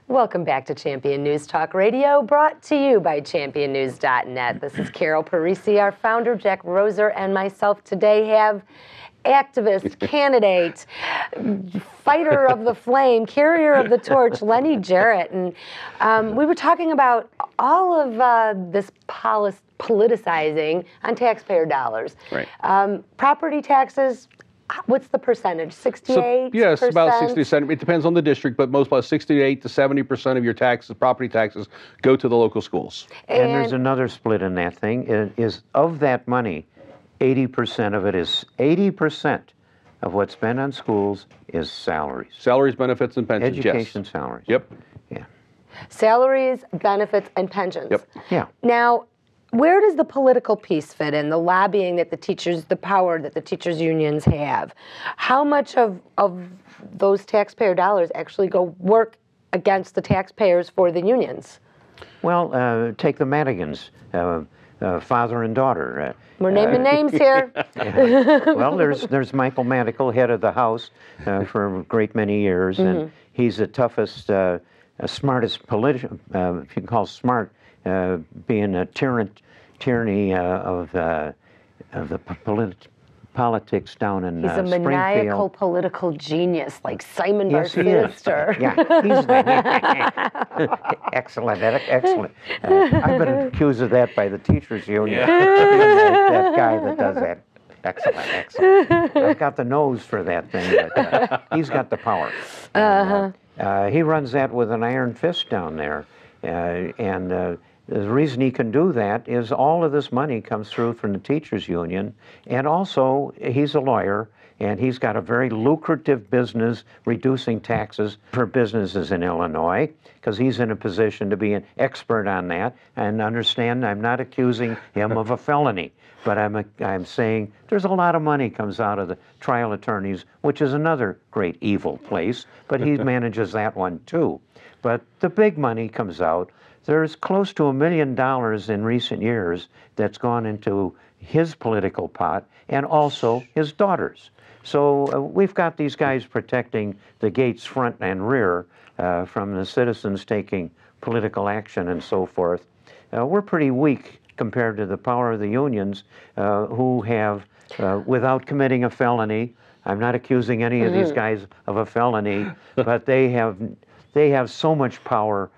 Welcome back to Champion News Talk Radio, brought to you by championnews.net. This is Carol Parisi. Our founder, Jack Roeser, and myself today have activist, candidate, fighter of the flame, carrier of the torch, Lenny Jarrett. And we were talking about all of this politicizing on taxpayer dollars. Right. Property taxes. What's the percentage? 68%? Yes, about 60%. It depends on the district, but most about 68 to 70% of your taxes, property taxes, go to the local schools. And there's another split in that thing. It is of that money, 80% of it is 80% of what's spent on schools is salaries. Salaries, benefits, and pensions. Education, yes. salaries. Yep. Yeah. Salaries, benefits, and pensions. Yep. Yeah. Now, where does the political piece fit in, the lobbying that the teachers, the power that the teachers' unions have? How much of those taxpayer dollars actually go work against the taxpayers for the unions? Well, take the Madigans, father and daughter. We're naming names here. Well, there's Michael Madigan, head of the House for a great many years, and he's the toughest, smartest politician, if you can call smart, being a tyranny of the politics down in He's a Springfield. maniacal political genius, like Simon Yes, he is. Barchester. Yeah, he's excellent. Excellent. I've been accused of that by the teachers union. That guy that does that. Excellent. I've got the nose for that thing, but he's got the power. He runs that with an iron fist down there, and the reason he can do that is all of this money comes through from the teachers union, and also he's a lawyer, and he's got a very lucrative business reducing taxes for businesses in Illinois, because he's in a position to be an expert on that. And understand, I'm not accusing him of a felony, but I'm saying there's a lot of money comes out of the trial attorneys, which is another great evil place, but he manages that one too. But the big money comes out. There's close to $1 million in recent years that's gone into his political pot and also his daughter's. So we've got these guys protecting the gates front and rear from the citizens taking political action and so forth. We're pretty weak compared to the power of the unions who have, without committing a felony, I'm not accusing any of these guys of a felony, but they have so much power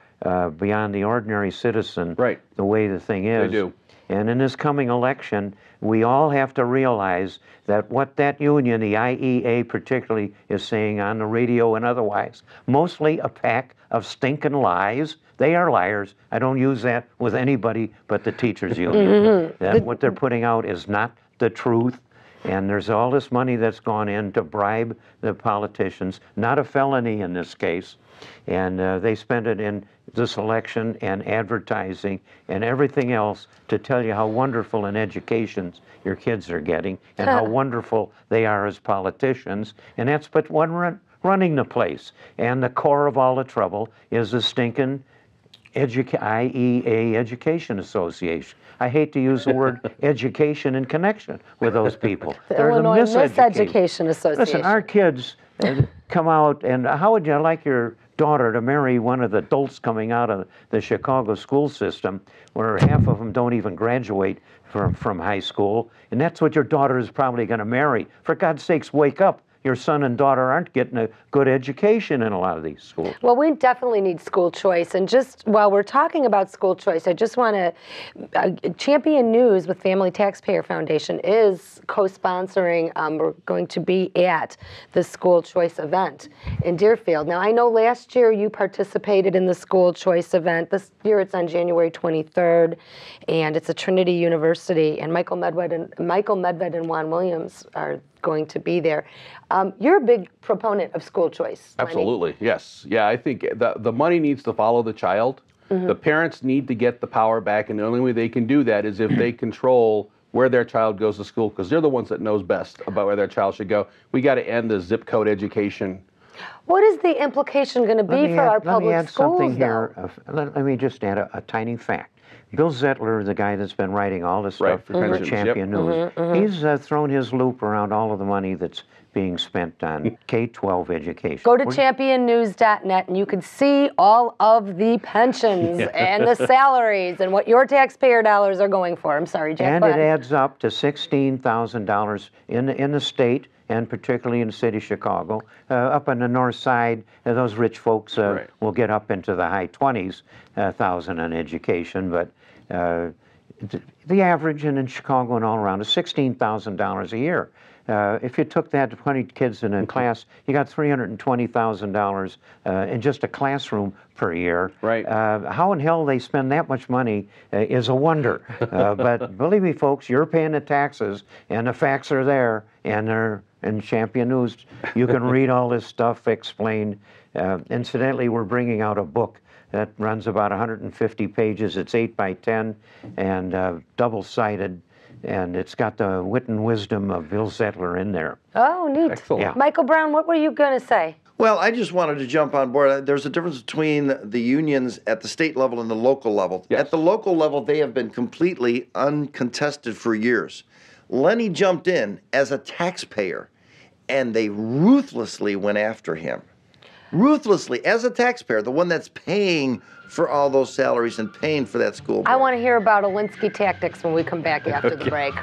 beyond the ordinary citizen, right. The way the thing is. They do. And in this coming election, we all have to realize that what that union, the IEA particularly, is saying on the radio and otherwise, mostly a pack of stinking lies. They are liars. I don't use that with anybody but the teachers union. What they're putting out is not the truth. And there's all this money that's gone in to bribe the politicians, not a felony in this case. And they spend it in this election and advertising and everything else to tell you how wonderful an education your kids are getting and how wonderful they are as politicians. And that's but one running the place. And the core of all the trouble is the stinking IEA Education Association. I hate to use the word education in connection with those people. The Illinois Miseducation Association. Listen, our kids come out, and how would you like your daughter to marry one of the dolts coming out of the Chicago school system, where half of them don't even graduate from high school, and that's what your daughter is probably going to marry? For God's sakes, wake up. Your son and daughter aren't getting a good education in a lot of these schools. Well, we definitely need school choice. And just while we're talking about school choice, I just want to, Champion News with Family Taxpayer Foundation is co-sponsoring, we're going to be at the school choice event in Deerfield. Now, I know last year you participated in the school choice event. This year it's on January 23rd, and it's at Trinity University, and Michael Medved and Juan Williams are going to be there. You're a big proponent of school choice, Lenny. Absolutely, yes. Yeah, I think the money needs to follow the child. The parents need to get the power back, and the only way they can do that is if they control where their child goes to school, because they're the ones that knows best about where their child should go. We got to end the zip code education. What is the implication going to be for our public schools, something here. Let me just add a tiny fact. Bill Zettler, the guy that's been writing all this stuff for Champion News, he's thrown his loop around all of the money that's being spent on K-12 education. Go to championnews.net and you can see all of the pensions and the salaries and what your taxpayer dollars are going for. I'm sorry, Jack. And it adds up to $16,000 in the state, and particularly in the city of Chicago. Up on the north side, those rich folks will get up into the high 20s thousand in education, but the average in Chicago and all around is $16,000 a year. If you took that to 20 kids in a class, you got $320,000 in just a classroom per year. Right. How in hell they spend that much money is a wonder. But believe me, folks, you're paying the taxes, and the facts are there, and they're in Champion News. You can read all this stuff explained. Incidentally, we're bringing out a book that runs about 150 pages. It's 8 by 10 and double-sided. And it's got the wit and wisdom of Bill Zettler in there. Oh, neat. Excellent. Yeah. Michael Brown, what were you going to say? Well, I just wanted to jump on board. There's a difference between the unions at the state level and the local level. Yes. At the local level, they have been completely uncontested for years. Lenny jumped in as a taxpayer, and they ruthlessly went after him. Ruthlessly, as a taxpayer, the one that's paying for all those salaries and paying for that school board. I want to hear about Alinsky tactics when we come back after the break.